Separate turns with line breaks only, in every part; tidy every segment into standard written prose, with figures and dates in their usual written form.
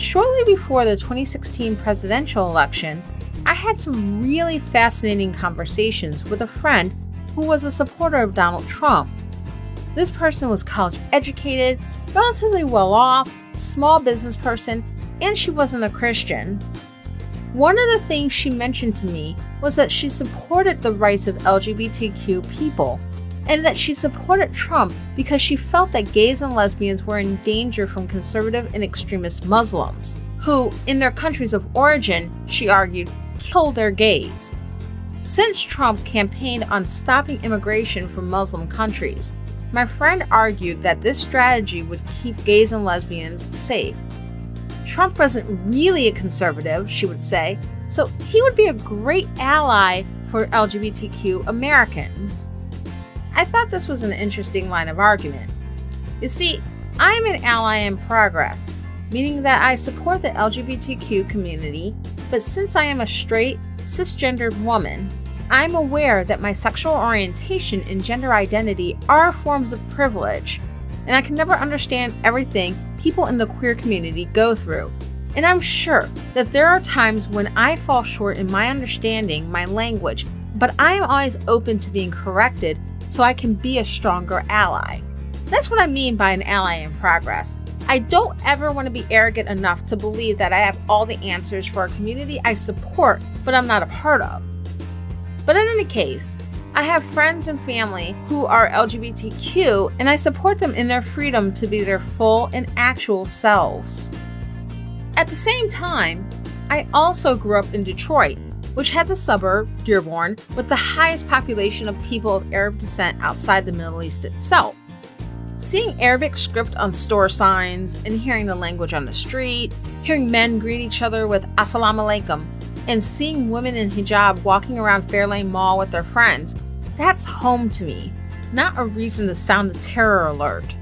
Shortly before the 2016 presidential election, I had some really fascinating conversations with a friend who was a supporter of Donald Trump. This person was college educated, relatively well off, small business person, and she wasn't a Christian. One of the things she mentioned to me was that she supported the rights of LGBTQ people, and that she supported Trump because she felt that gays and lesbians were in danger from conservative and extremist Muslims, who, in their countries of origin, she argued, kill their gays. Since Trump campaigned on stopping immigration from Muslim countries, my friend argued that this strategy would keep gays and lesbians safe. Trump wasn't really a conservative, she would say, so he would be a great ally for LGBTQ Americans. I thought this was an interesting line of argument. You see, I'm an ally in progress, meaning that I support the LGBTQ community, but since I am a straight, cisgendered woman, I'm aware that my sexual orientation and gender identity are forms of privilege, and I can never understand everything people in the queer community go through. And I'm sure that there are times when I fall short in my understanding my language, but I am always open to being corrected so I can be a stronger ally. That's what I mean by an ally in progress. I don't ever want to be arrogant enough to believe that I have all the answers for a community I support, but I'm not a part of. But in any case, I have friends and family who are LGBTQ, and I support them in their freedom to be their full and actual selves. At the same time, I also grew up in Detroit, which has a suburb, Dearborn, with the highest population of people of Arab descent outside the Middle East itself. Seeing Arabic script on store signs and hearing the language on the street, hearing men greet each other with Assalamu alaikum, and seeing women in hijab walking around Fairlane Mall with their friends, that's home to me, not a reason to sound the terror alert.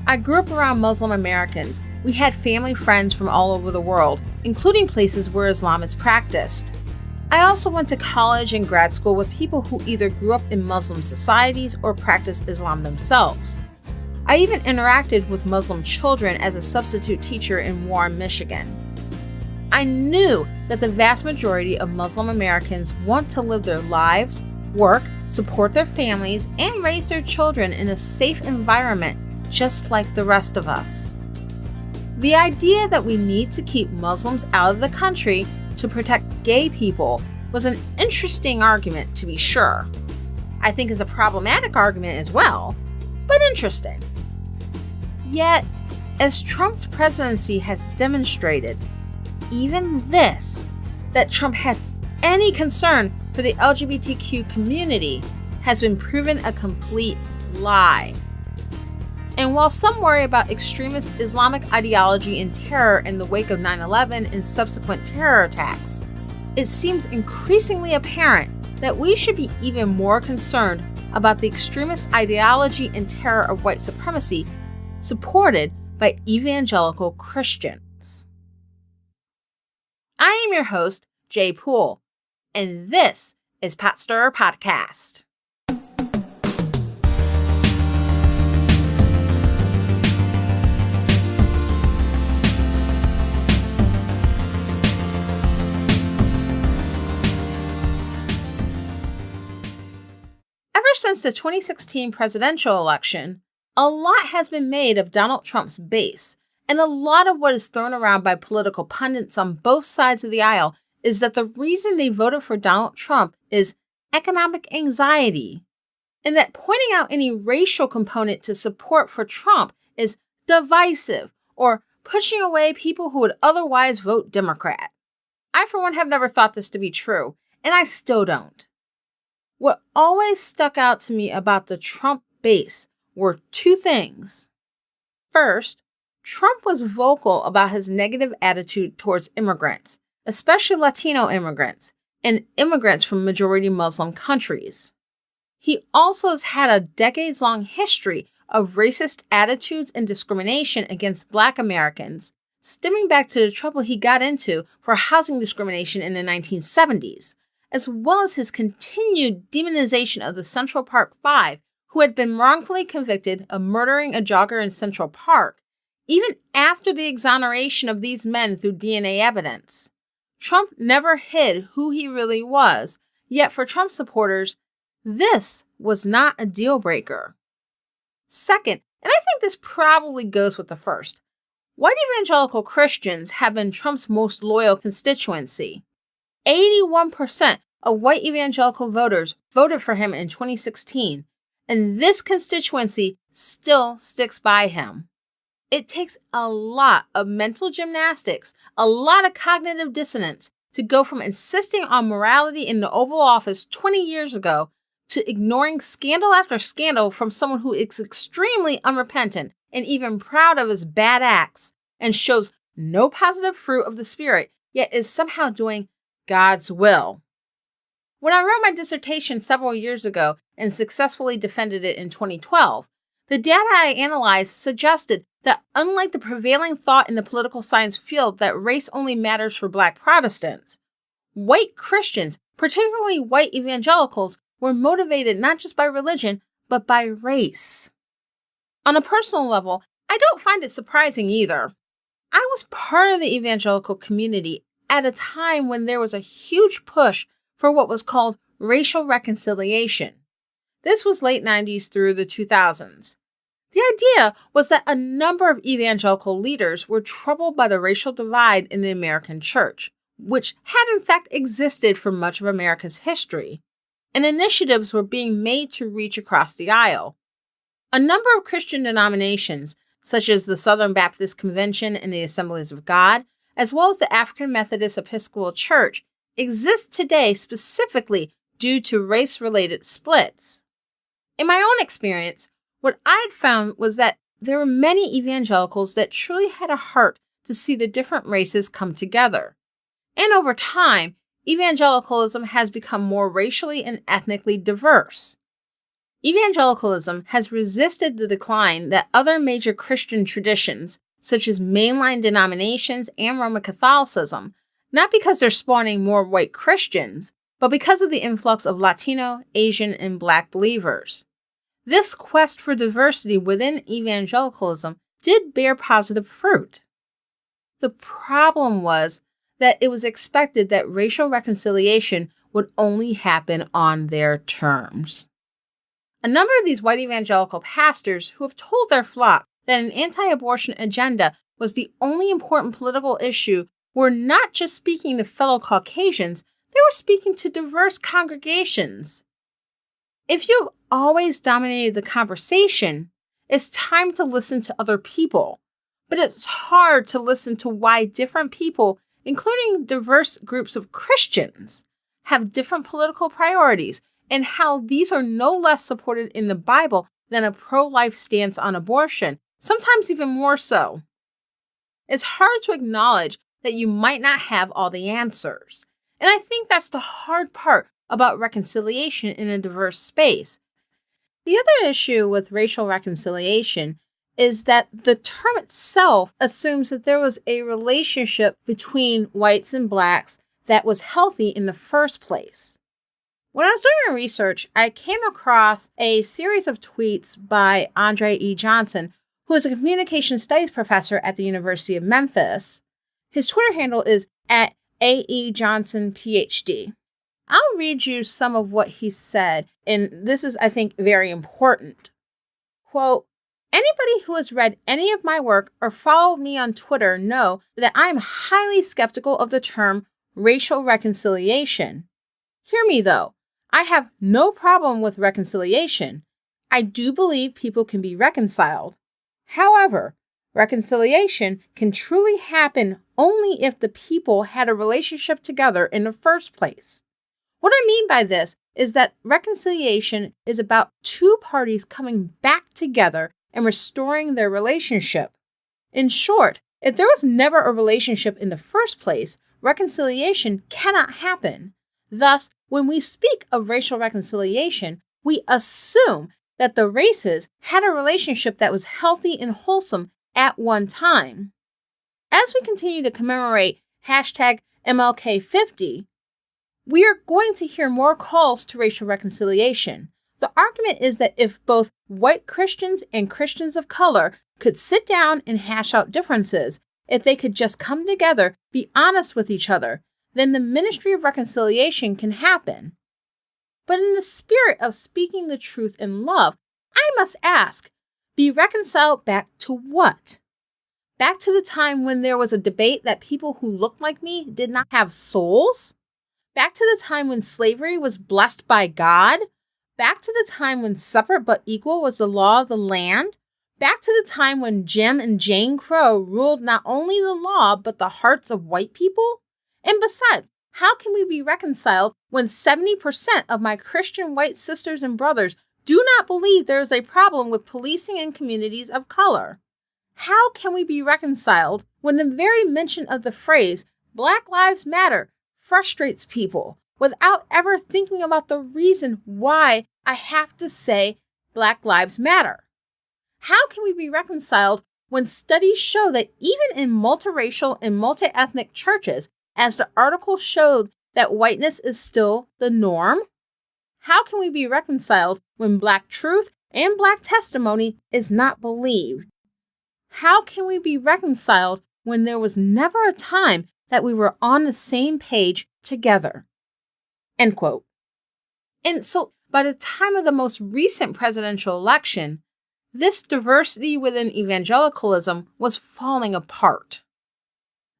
I grew up around Muslim Americans. We had family friends from all over the world, including places where Islam is practiced. I also went to college and grad school with people who either grew up in Muslim societies or practiced Islam themselves. I even interacted with Muslim children as a substitute teacher in Warren, Michigan. I knew that the vast majority of Muslim Americans want to live their lives, work, support their families, and raise their children in a safe environment, just like the rest of us. The idea that we need to keep Muslims out of the country to protect gay people was an interesting argument, to be sure. I think is a problematic argument as well, but interesting. Yet, as Trump's presidency has demonstrated, even this, that Trump has any concern for the LGBTQ community, has been proven a complete lie. And while some worry about extremist Islamic ideology and terror in the wake of 9/11 and subsequent terror attacks, it seems increasingly apparent that we should be even more concerned about the extremist ideology and terror of white supremacy supported by evangelical Christians. I am your host, Jaye Poole, and this is Pot Stirrer Podcast. Ever since the 2016 presidential election, a lot has been made of Donald Trump's base, and a lot of what is thrown around by political pundits on both sides of the aisle is that the reason they voted for Donald Trump is economic anxiety, and that pointing out any racial component to support for Trump is divisive or pushing away people who would otherwise vote Democrat. I, for one, have never thought this to be true, and I still don't. What always stuck out to me about the Trump base were two things. First, Trump was vocal about his negative attitude towards immigrants, especially Latino immigrants, and immigrants from majority Muslim countries. He also has had a decades-long history of racist attitudes and discrimination against Black Americans, stemming back to the trouble he got into for housing discrimination in the 1970s, as well as his continued demonization of the Central Park Five, who had been wrongfully convicted of murdering a jogger in Central Park, Even after the exoneration of these men through DNA evidence, Trump never hid who he really was, yet for Trump supporters, this was not a deal breaker. Second, and I think this probably goes with the first, white evangelical Christians have been Trump's most loyal constituency. 81% of white evangelical voters voted for him in 2016, and this constituency still sticks by him. It takes a lot of mental gymnastics, a lot of cognitive dissonance to go from insisting on morality in the Oval Office 20 years ago to ignoring scandal after scandal from someone who is extremely unrepentant and even proud of his bad acts and shows no positive fruit of the Spirit, yet is somehow doing God's will. When I wrote my dissertation several years ago and successfully defended it in 2012, the data I analyzed suggested that unlike the prevailing thought in the political science field that race only matters for Black Protestants, white Christians, particularly white evangelicals, were motivated not just by religion, but by race. On a personal level, I don't find it surprising either. I was part of the evangelical community at a time when there was a huge push for what was called racial reconciliation. This was late 90s through the 2000s. The idea was that a number of evangelical leaders were troubled by the racial divide in the American church, which had in fact existed for much of America's history, and initiatives were being made to reach across the aisle. A number of Christian denominations, such as the Southern Baptist Convention and the Assemblies of God, as well as the African Methodist Episcopal Church, exist today specifically due to race-related splits. In my own experience, what I'd found was that there were many evangelicals that truly had a heart to see the different races come together. And over time, evangelicalism has become more racially and ethnically diverse. Evangelicalism has resisted the decline that other major Christian traditions, such as mainline denominations and Roman Catholicism, not because they're spawning more white Christians, but because of the influx of Latino, Asian, and Black believers. This quest for diversity within evangelicalism did bear positive fruit. The problem was that it was expected that racial reconciliation would only happen on their terms. A number of these white evangelical pastors who have told their flock that an anti-abortion agenda was the only important political issue were not just speaking to fellow Caucasians, they were speaking to diverse congregations. If you've always dominated the conversation, it's time to listen to other people. But it's hard to listen to why different people, including diverse groups of Christians, have different political priorities and how these are no less supported in the Bible than a pro-life stance on abortion, sometimes even more so. It's hard to acknowledge that you might not have all the answers. And I think that's the hard part about reconciliation in a diverse space. The other issue with racial reconciliation is that the term itself assumes that there was a relationship between whites and Blacks that was healthy in the first place. When I was doing my research, I came across a series of tweets by Andre E. Johnson, who is a communication studies professor at the University of Memphis. His Twitter handle is @AEJohnsonPhD. PhD. I'll read you some of what he said, and this is, I think, very important. Quote, "Anybody who has read any of my work or followed me on Twitter know that I'm highly skeptical of the term racial reconciliation. Hear me, though. I have no problem with reconciliation. I do believe people can be reconciled. However, reconciliation can truly happen only if the people had a relationship together in the first place. What I mean by this is that reconciliation is about two parties coming back together and restoring their relationship. In short, if there was never a relationship in the first place, reconciliation cannot happen. Thus, when we speak of racial reconciliation, we assume that the races had a relationship that was healthy and wholesome at one time. As we continue to commemorate #MLK50, we are going to hear more calls to racial reconciliation. The argument is that if both white Christians and Christians of color could sit down and hash out differences, if they could just come together, be honest with each other, then the ministry of reconciliation can happen. But in the spirit of speaking the truth in love, I must ask, be reconciled back to what? Back to the time when there was a debate that people who looked like me did not have souls? Back to the time when slavery was blessed by God? Back to the time when separate but equal was the law of the land? Back to the time when Jim and Jane Crow ruled not only the law but the hearts of white people? And besides, how can we be reconciled when 70% of my Christian white sisters and brothers do not believe there is a problem with policing in communities of color? How can we be reconciled when the very mention of the phrase Black Lives Matter frustrates people without ever thinking about the reason why I have to say Black Lives Matter? How can we be reconciled when studies show that even in multiracial and multi-ethnic churches, as the article showed, that whiteness is still the norm? How can we be reconciled when Black truth and Black testimony is not believed? How can we be reconciled when there was never a time that we were on the same page together? End quote. And so by the time of the most recent presidential election, this diversity within evangelicalism was falling apart.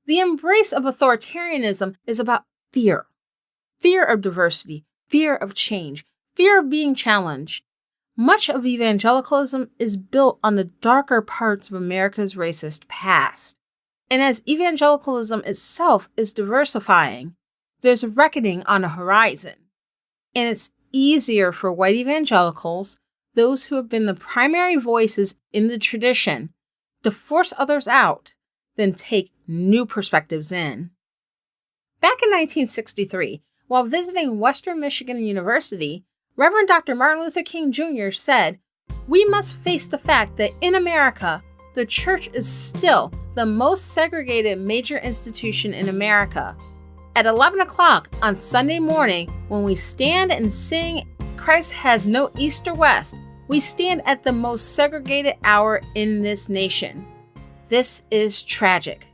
The embrace of authoritarianism is about fear. Fear of diversity, fear of change, fear of being challenged. Much of evangelicalism is built on the darker parts of America's racist past. And as evangelicalism itself is diversifying, there's a reckoning on the horizon. And it's easier for white evangelicals, those who have been the primary voices in the tradition, to force others out than take new perspectives in. Back in 1963, while visiting Western Michigan University, Reverend Dr. Martin Luther King Jr. said, "We must face the fact that in America, the church is still the most segregated major institution in America. At 11 o'clock on Sunday morning, when we stand and sing Christ has no east or west, we stand at the most segregated hour in this nation. This is tragic."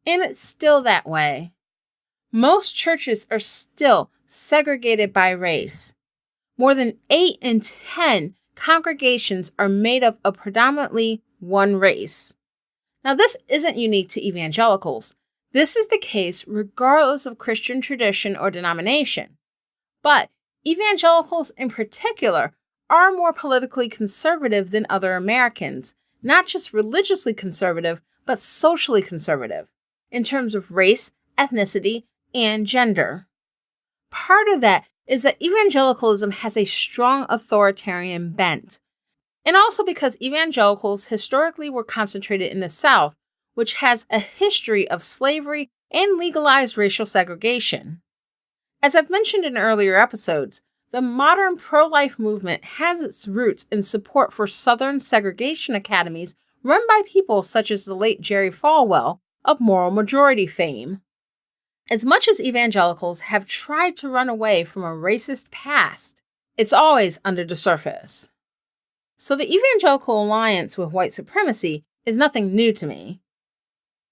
And it's still that way. Most churches are still segregated by race. More than 8 in 10 congregations are made up of predominantly one race. Now, this isn't unique to evangelicals. This is the case regardless of Christian tradition or denomination. But evangelicals in particular are more politically conservative than other Americans, not just religiously conservative, but socially conservative, in terms of race, ethnicity, and gender. Part of that is that evangelicalism has a strong authoritarian bent, and also because evangelicals historically were concentrated in the South, which has a history of slavery and legalized racial segregation. As I've mentioned in earlier episodes, the modern pro-life movement has its roots in support for Southern segregation academies run by people such as the late Jerry Falwell of Moral Majority fame. As much as evangelicals have tried to run away from a racist past, it's always under the surface. So the Evangelical Alliance with white supremacy is nothing new to me.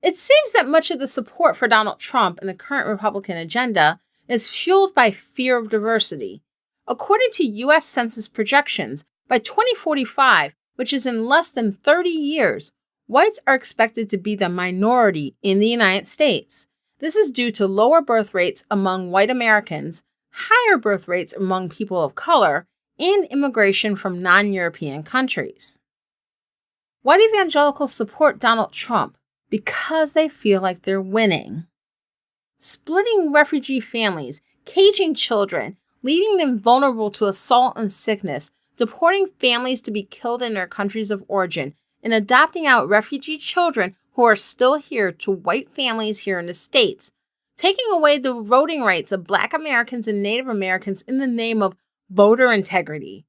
It seems that much of the support for Donald Trump and the current Republican agenda is fueled by fear of diversity. According to U.S. Census projections, by 2045, which is in less than 30 years, whites are expected to be the minority in the United States. This is due to lower birth rates among white Americans, higher birth rates among people of color, and immigration from non-European countries. White evangelicals support Donald Trump because they feel like they're winning. Splitting refugee families, caging children, leaving them vulnerable to assault and sickness, deporting families to be killed in their countries of origin, and adopting out refugee children who are still here to white families here in the States, taking away the voting rights of Black Americans and Native Americans in the name of voter integrity,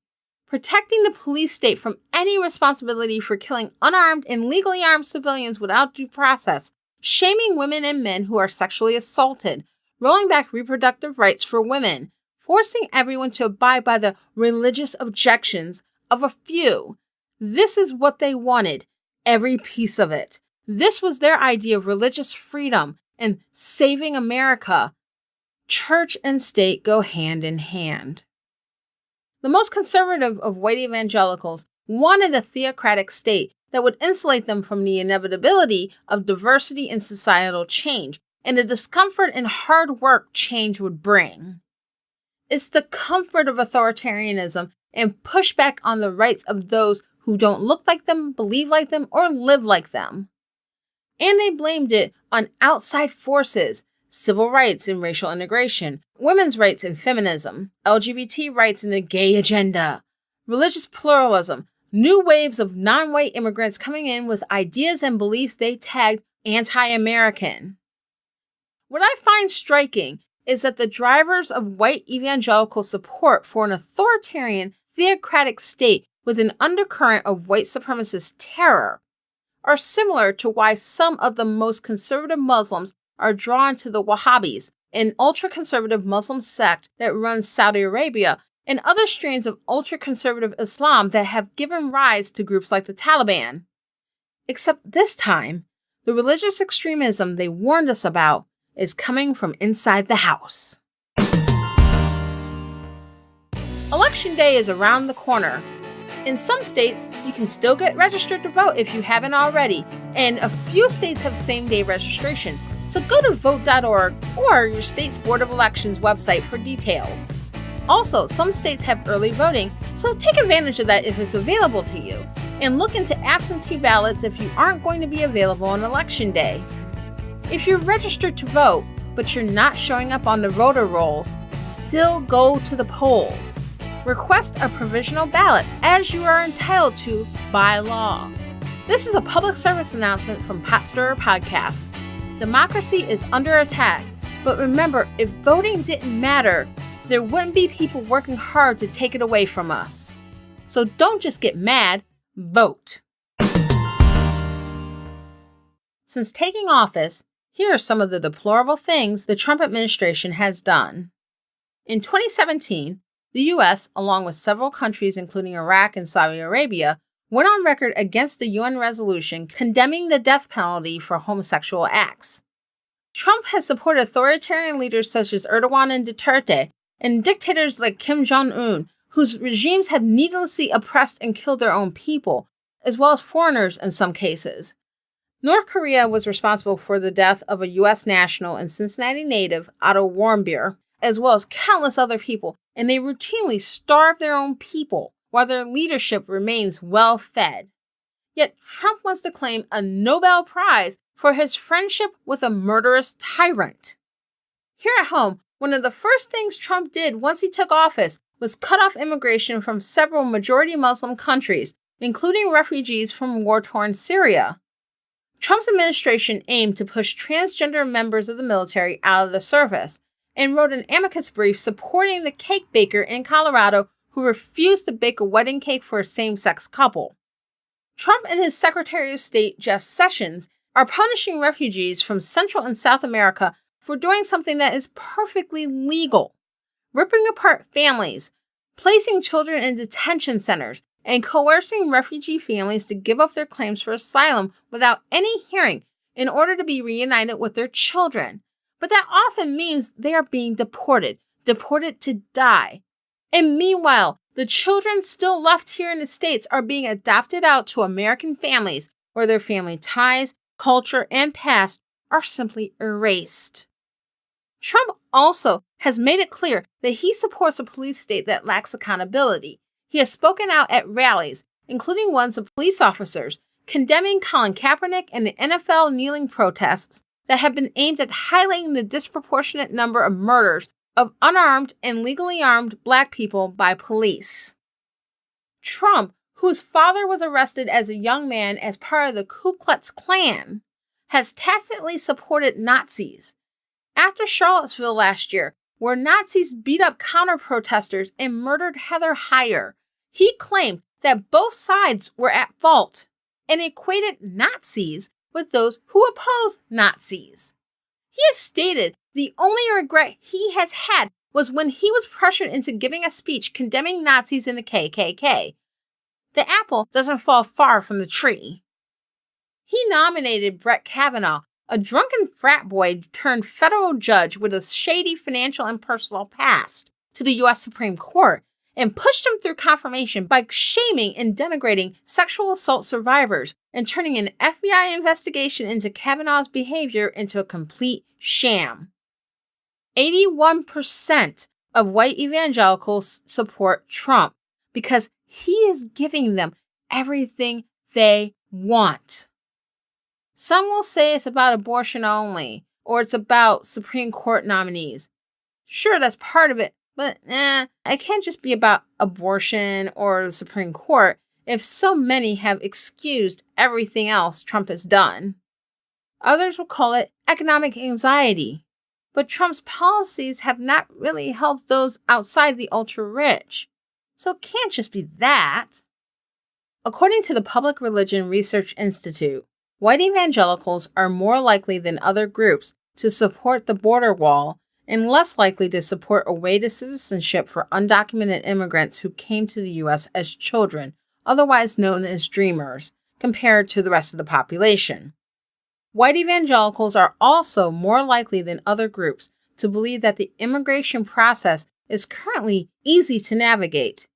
protecting the police state from any responsibility for killing unarmed and legally armed civilians without due process, shaming women and men who are sexually assaulted, rolling back reproductive rights for women, forcing everyone to abide by the religious objections of a few. This is what they wanted, every piece of it. This was their idea of religious freedom and saving America. Church and state go hand in hand. The most conservative of white evangelicals wanted a theocratic state that would insulate them from the inevitability of diversity and societal change, and the discomfort and hard work change would bring. It's the comfort of authoritarianism and pushback on the rights of those who don't look like them, believe like them, or live like them. And they blamed it on outside forces, civil rights and racial integration, women's rights and feminism, LGBT rights and the gay agenda, religious pluralism, new waves of non-white immigrants coming in with ideas and beliefs they tagged anti-American. What I find striking is that the drivers of white evangelical support for an authoritarian, theocratic state with an undercurrent of white supremacist terror are similar to why some of the most conservative Muslims are drawn to the Wahhabis, an ultra-conservative Muslim sect that runs Saudi Arabia, and other strains of ultra-conservative Islam that have given rise to groups like the Taliban. Except this time, the religious extremism they warned us about is coming from inside the house. Election day is around the corner. In some states, you can still get registered to vote if you haven't already, and a few states have same-day registration, so go to vote.org or your state's Board of Elections website for details. Also, some states have early voting, so take advantage of that if it's available to you, and look into absentee ballots if you aren't going to be available on Election Day. If you're registered to vote, but you're not showing up on the voter rolls, still go to the polls. Request a provisional ballot, as you are entitled to by law. This is a public service announcement from Pot Stirrer Podcast. Democracy is under attack, but remember, if voting didn't matter, there wouldn't be people working hard to take it away from us. So don't just get mad, vote. Since taking office, here are some of the deplorable things the Trump administration has done. In 2017, the U.S., along with several countries including Iraq and Saudi Arabia, went on record against the UN resolution condemning the death penalty for homosexual acts. Trump has supported authoritarian leaders such as Erdogan and Duterte, and dictators like Kim Jong-un, whose regimes have needlessly oppressed and killed their own people, as well as foreigners in some cases. North Korea was responsible for the death of a U.S. national and Cincinnati native, Otto Warmbier, as well as countless other people, and they routinely starve their own people while their leadership remains well-fed. Yet Trump wants to claim a Nobel Prize for his friendship with a murderous tyrant. Here at home, one of the first things Trump did once he took office was cut off immigration from several majority Muslim countries, including refugees from war-torn Syria. Trump's administration aimed to push transgender members of the military out of the service, and wrote an amicus brief supporting the cake baker in Colorado who refused to bake a wedding cake for a same-sex couple. Trump and his Secretary of State, Jeff Sessions, are punishing refugees from Central and South America for doing something that is perfectly legal: ripping apart families, placing children in detention centers, and coercing refugee families to give up their claims for asylum without any hearing in order to be reunited with their children. But that often means they are being deported to die. And meanwhile, the children still left here in the States are being adopted out to American families where their family ties, culture, and past are simply erased. Trump also has made it clear that he supports a police state that lacks accountability. He has spoken out at rallies, including ones of police officers, condemning Colin Kaepernick and the NFL kneeling protests that have been aimed at highlighting the disproportionate number of murders of unarmed and legally armed Black people by police. Trump, whose father was arrested as a young man as part of the Ku Klux Klan, has tacitly supported Nazis. After Charlottesville last year, where Nazis beat up counter-protesters and murdered Heather Heyer, he claimed that both sides were at fault and equated Nazis with those who oppose Nazis. He has stated the only regret he has had was when he was pressured into giving a speech condemning Nazis and the KKK. The apple doesn't fall far from the tree. He nominated Brett Kavanaugh, a drunken frat boy turned federal judge with a shady financial and personal past, to the U.S. Supreme Court, and pushed him through confirmation by shaming and denigrating sexual assault survivors and turning an FBI investigation into Kavanaugh's behavior into a complete sham. 81% of white evangelicals support Trump because he is giving them everything they want. Some will say it's about abortion only, or it's about Supreme Court nominees. Sure, that's part of it, but it can't just be about abortion or the Supreme Court if so many have excused everything else Trump has done. Others will call it economic anxiety, but Trump's policies have not really helped those outside the ultra-rich. So it can't just be that. According to the Public Religion Research Institute, white evangelicals are more likely than other groups to support the border wall and less likely to support a way to citizenship for undocumented immigrants who came to the U.S. as children, otherwise known as dreamers, compared to the rest of the population. White evangelicals are also more likely than other groups to believe that the immigration process is currently easy to navigate,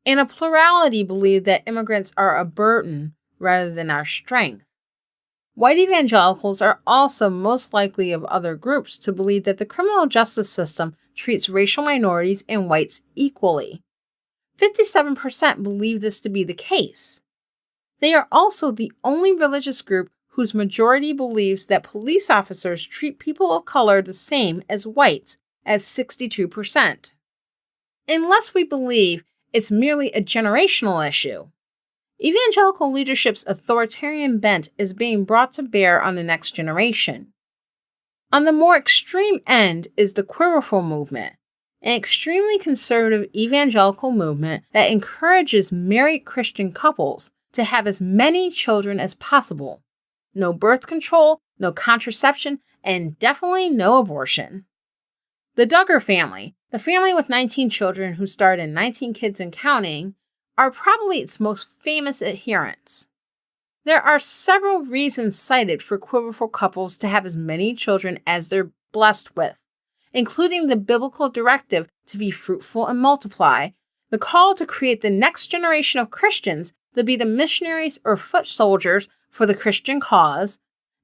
and a plurality believe that immigrants are a burden rather than our strength. White evangelicals are also most likely of other groups to believe that the criminal justice system treats racial minorities and whites equally. 57% believe this to be the case. They are also the only religious group whose majority believes that police officers treat people of color the same as whites, at 62%. Unless we believe it's merely a generational issue, evangelical leadership's authoritarian bent is being brought to bear on the next generation. On the more extreme end is the Quiverfull movement, an extremely conservative evangelical movement that encourages married Christian couples to have as many children as possible. No birth control, no contraception, and definitely no abortion. The Duggar family, the family with 19 children who starred in 19 Kids and Counting, are probably its most famous adherents. There are several reasons cited for Quiverfull couples to have as many children as they're blessed with, including the biblical directive to be fruitful and multiply, the call to create the next generation of Christians to be the missionaries or foot soldiers for the Christian cause,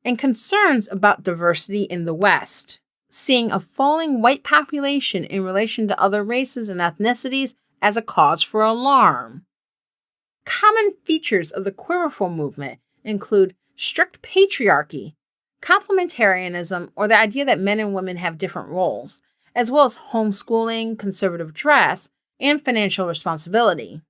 and concerns about diversity in the West, seeing a falling white population in relation to other races and ethnicities as a cause for alarm. Common features of the Quiverfull movement include strict patriarchy, complementarianism, or the idea that men and women have different roles, as well as homeschooling, conservative dress, and financial responsibility.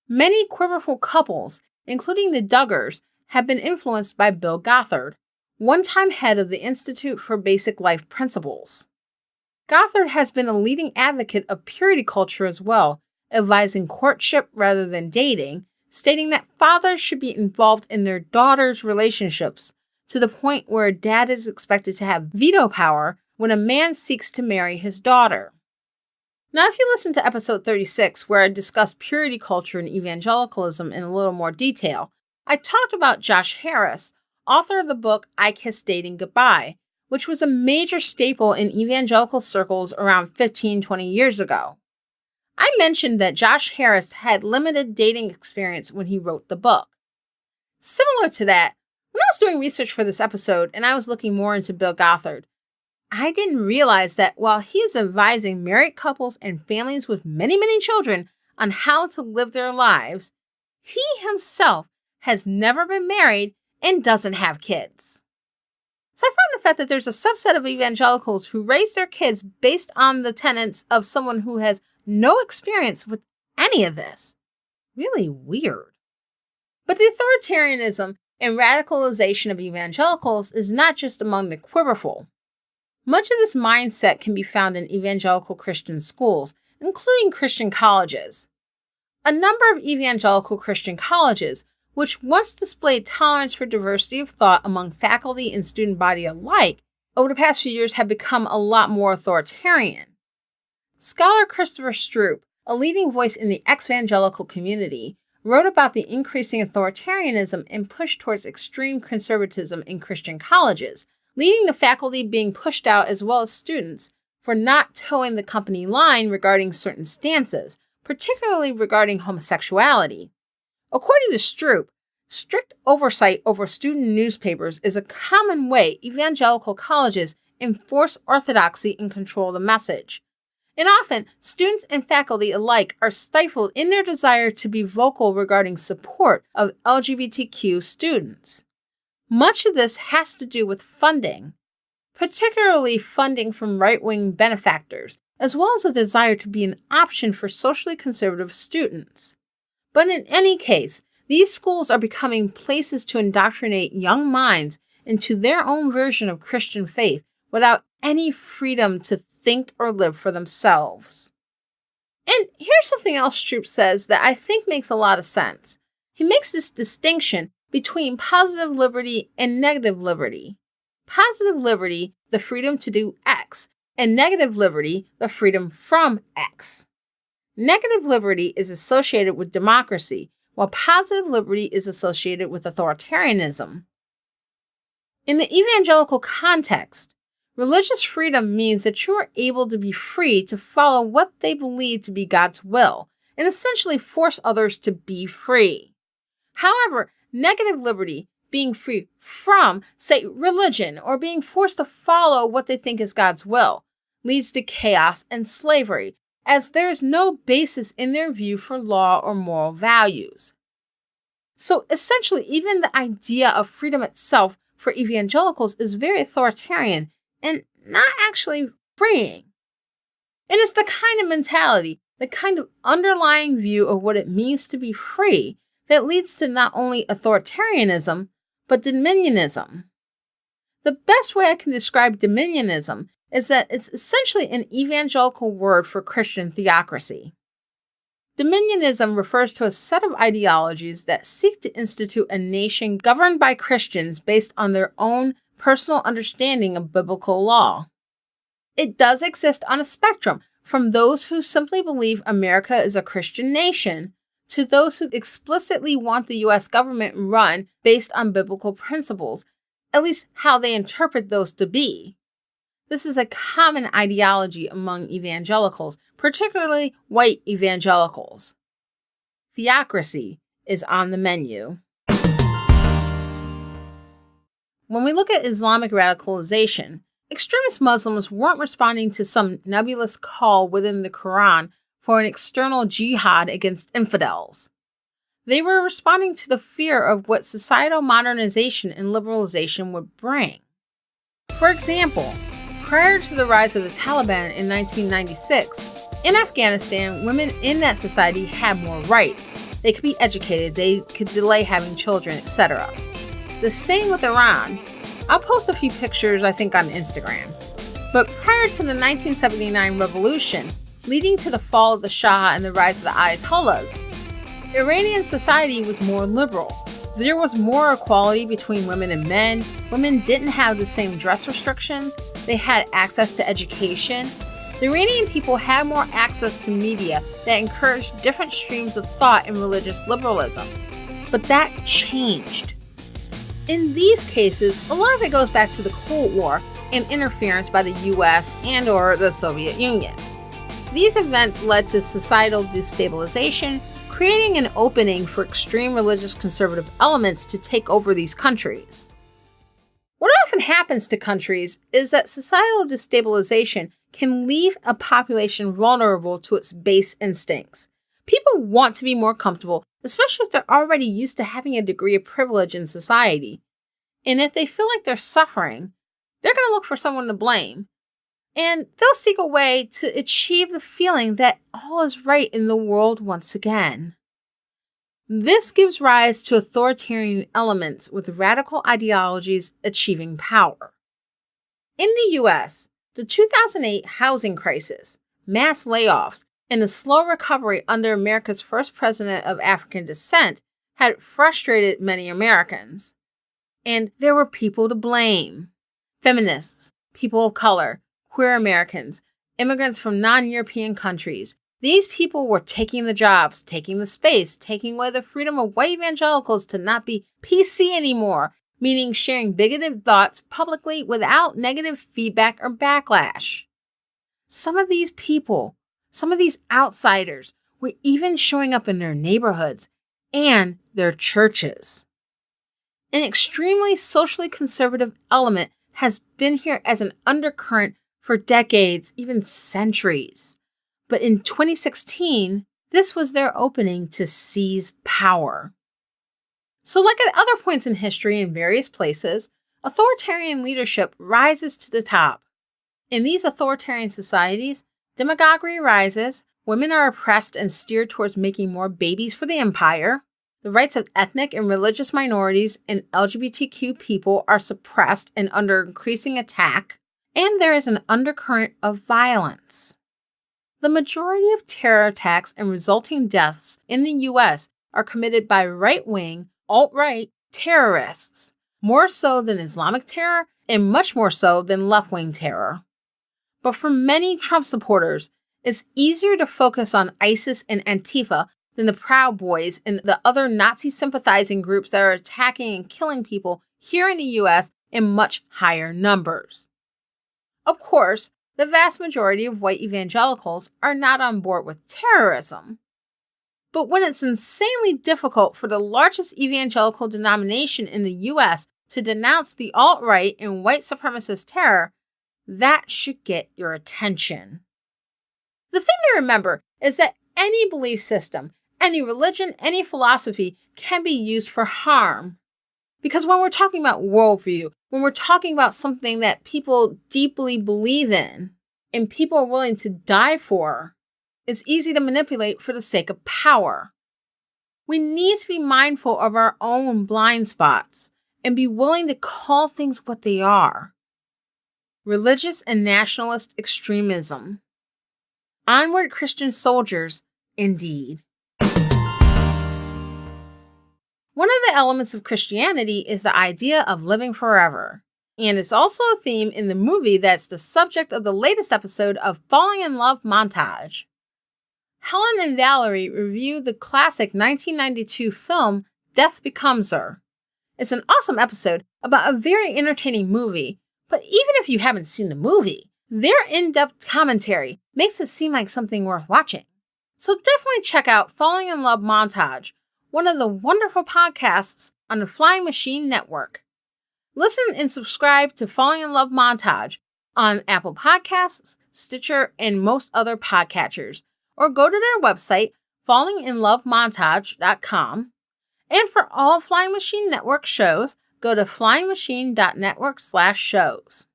Many Quiverfull couples, including the Duggars, have been influenced by Bill Gothard, one-time head of the Institute for Basic Life Principles. Gothard has been a leading advocate of purity culture as well, advising courtship rather than dating, stating that fathers should be involved in their daughters' relationships to the point where a dad is expected to have veto power when a man seeks to marry his daughter. Now, if you listen to episode 36, where I discussed purity culture and evangelicalism in a little more detail, I talked about Josh Harris, author of the book I Kissed Dating Goodbye, which was a major staple in evangelical circles around 15-20 years ago. I mentioned that Josh Harris had limited dating experience when he wrote the book. Similar to that, when I was doing research for this episode and I was looking more into Bill Gothard, I didn't realize that while he is advising married couples and families with many, many children on how to live their lives, he himself has never been married and doesn't have kids. So I found the fact that there's a subset of evangelicals who raise their kids based on the tenets of someone who has no experience with any of this. Really weird. But the authoritarianism and radicalization of evangelicals is not just among the Quiverfull. Much of this mindset can be found in evangelical Christian schools, including Christian colleges. A number of evangelical Christian colleges, which once displayed tolerance for diversity of thought among faculty and student body alike, over the past few years have become a lot more authoritarian. Scholar Christopher Stroop, a leading voice in the evangelical community, wrote about the increasing authoritarianism and push towards extreme conservatism in Christian colleges, leading to faculty being pushed out as well as students for not towing the company line regarding certain stances, particularly regarding homosexuality. According to Stroop, strict oversight over student newspapers is a common way evangelical colleges enforce orthodoxy and control the message. And often, students and faculty alike are stifled in their desire to be vocal regarding support of LGBTQ students. Much of this has to do with funding, particularly funding from right-wing benefactors, as well as a desire to be an option for socially conservative students. But in any case, these schools are becoming places to indoctrinate young minds into their own version of Christian faith without any freedom to think or live for themselves. And here's something else Stroop says that I think makes a lot of sense. He makes this distinction between positive liberty and negative liberty. Positive liberty, the freedom to do X, and negative liberty, the freedom from X. Negative liberty is associated with democracy, while positive liberty is associated with authoritarianism. In the evangelical context, religious freedom means that you are able to be free to follow what they believe to be God's will, and essentially force others to be free. However, negative liberty, being free from, say, religion, or being forced to follow what they think is God's will, leads to chaos and slavery, as there is no basis in their view for law or moral values. So essentially, even the idea of freedom itself for evangelicals is very authoritarian and not actually freeing. And it's the kind of mentality, the kind of underlying view of what it means to be free that leads to not only authoritarianism, but dominionism. The best way I can describe dominionism is that it's essentially an evangelical word for Christian theocracy. Dominionism refers to a set of ideologies that seek to institute a nation governed by Christians based on their own personal understanding of biblical law. It does exist on a spectrum, from those who simply believe America is a Christian nation to those who explicitly want the U.S. government run based on biblical principles, at least how they interpret those to be. This is a common ideology among evangelicals, particularly white evangelicals. Theocracy is on the menu. When we look at Islamic radicalization, extremist Muslims weren't responding to some nebulous call within the Quran for an external jihad against infidels. They were responding to the fear of what societal modernization and liberalization would bring. For example, prior to the rise of the Taliban in 1996, in Afghanistan, women in that society had more rights. They could be educated, they could delay having children, etc. The same with Iran. I'll post a few pictures, I think, on Instagram. But prior to the 1979 revolution, leading to the fall of the Shah and the rise of the Ayatollahs, Iranian society was more liberal. There was more equality between women and men. Women didn't have the same dress restrictions. They had access to education. The Iranian people had more access to media that encouraged different streams of thought and religious liberalism. But that changed. In these cases, a lot of it goes back to the Cold War and interference by the US and/or the Soviet Union. These events led to societal destabilization, creating an opening for extreme religious conservative elements to take over these countries. What often happens to countries is that societal destabilization can leave a population vulnerable to its base instincts. People want to be more comfortable, especially if they're already used to having a degree of privilege in society. And if they feel like they're suffering, they're going to look for someone to blame. And they'll seek a way to achieve the feeling that all is right in the world once again. This gives rise to authoritarian elements with radical ideologies achieving power. In the US, the 2008 housing crisis, mass layoffs, and the slow recovery under America's first president of African descent had frustrated many Americans. And there were people to blame. Feminists, people of color, queer Americans, immigrants from non-European countries. These people were taking the jobs, taking the space, taking away the freedom of white evangelicals to not be PC anymore, meaning sharing bigoted thoughts publicly without negative feedback or backlash. Some of these people, some of these outsiders, were even showing up in their neighborhoods and their churches. An extremely socially conservative element has been here as an undercurrent for decades, even centuries. But in 2016, this was their opening to seize power. So like at other points in history in various places, authoritarian leadership rises to the top. In these authoritarian societies, demagoguery rises, women are oppressed and steered towards making more babies for the empire, the rights of ethnic and religious minorities and LGBTQ people are suppressed and under increasing attack, and there is an undercurrent of violence. The majority of terror attacks and resulting deaths in the U.S. are committed by right-wing, alt-right terrorists, more so than Islamic terror and much more so than left-wing terror. But for many Trump supporters, it's easier to focus on ISIS and Antifa than the Proud Boys and the other Nazi-sympathizing groups that are attacking and killing people here in the U.S. in much higher numbers. Of course, the vast majority of white evangelicals are not on board with terrorism. But when it's insanely difficult for the largest evangelical denomination in the U.S. to denounce the alt-right and white supremacist terror, that should get your attention. The thing to remember is that any belief system, any religion, any philosophy can be used for harm. Because when we're talking about worldview, when we're talking about something that people deeply believe in and people are willing to die for, it's easy to manipulate for the sake of power. We need to be mindful of our own blind spots and be willing to call things what they are. Religious and nationalist extremism. Onward Christian soldiers, indeed. One of the elements of Christianity is the idea of living forever. And it's also a theme in the movie that's the subject of the latest episode of Falling in Love Montage. Helen and Valerie reviewed the classic 1992 film Death Becomes Her. It's an awesome episode about a very entertaining movie, but even if you haven't seen the movie, their in-depth commentary makes it seem like something worth watching. So definitely check out Falling in Love Montage, one of the wonderful podcasts on the Flying Machine Network. Listen and subscribe to Falling in Love Montage on Apple Podcasts, Stitcher, and most other podcatchers, or go to their website, fallinginlovemontage.com. And for all Flying Machine Network shows, go to flyingmachine.network/shows.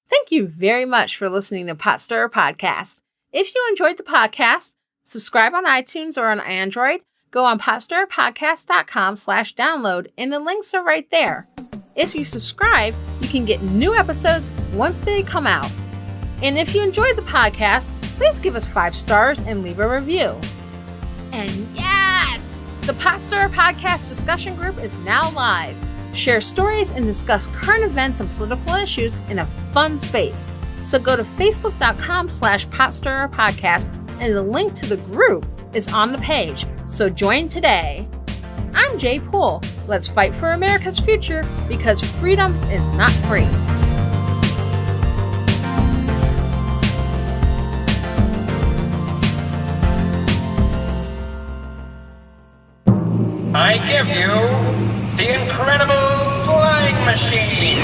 Thank you very much for listening to Pot Stirrer Podcast. If you enjoyed the podcast, subscribe on iTunes or on Android. Go on potstirrerpodcast.com/download and the links are right there. If you subscribe, you can get new episodes once they come out. And if you enjoyed the podcast, please give us 5 stars and leave a review. And yes! The Pot Stirrer Podcast discussion group is now live. Share stories and discuss current events and political issues in a fun space. So go to facebook.com/potstirrerpodcast and the link to the group is on the page. So join today. I'm Jaye Poole. Let's fight for America's future because freedom is not free.
I give you the incredible flying machine.